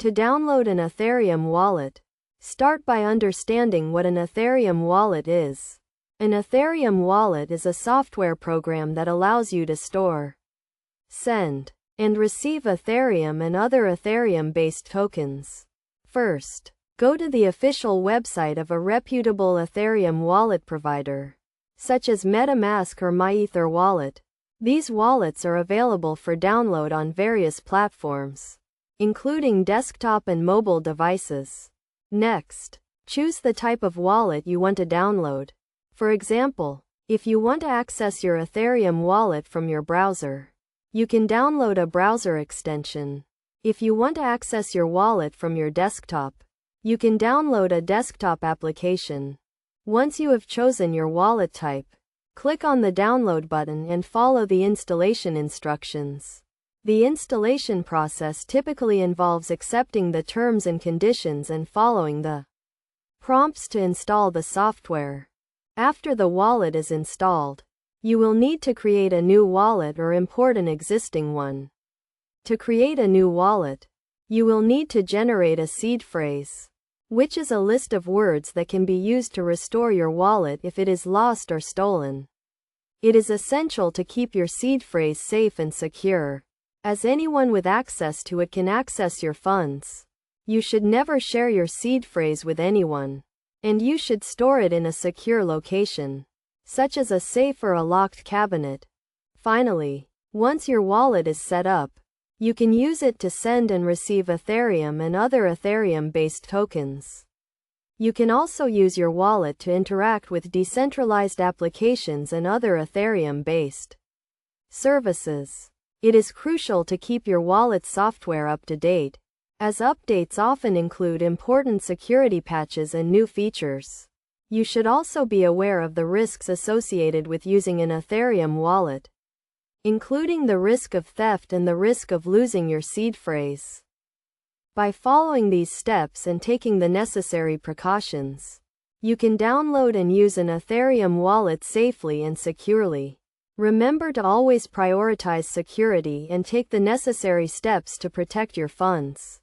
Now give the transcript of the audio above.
To download an Ethereum wallet, start by understanding what an Ethereum wallet is. An Ethereum wallet is a software program that allows you to store, send, and receive Ethereum and other Ethereum-based tokens. First, go to the official website of a reputable Ethereum wallet provider, such as MetaMask or MyEtherWallet. These wallets are available for download on various platforms, including desktop and mobile devices. Next, choose the type of wallet you want to download. For example, if you want to access your Ethereum wallet from your browser, you can download a browser extension. If you want to access your wallet from your desktop, you can download a desktop application. Once you have chosen your wallet type, click on the download button and follow the installation instructions. The installation process typically involves accepting the terms and conditions and following the prompts to install the software. After the wallet is installed, you will need to create a new wallet or import an existing one. To create a new wallet, you will need to generate a seed phrase, which is a list of words that can be used to restore your wallet if it is lost or stolen. It is essential to keep your seed phrase safe and secure, as anyone with access to it can access your funds. You should never share your seed phrase with anyone, and you should store it in a secure location, such as a safe or a locked cabinet. Finally, once your wallet is set up, you can use it to send and receive Ethereum and other Ethereum-based tokens. You can also use your wallet to interact with decentralized applications and other Ethereum-based services. It is crucial to keep your wallet software up to date, as updates often include important security patches and new features. You should also be aware of the risks associated with using an Ethereum wallet, including the risk of theft and the risk of losing your seed phrase. By following these steps and taking the necessary precautions, you can download and use an Ethereum wallet safely and securely. Remember to always prioritize security and take the necessary steps to protect your funds.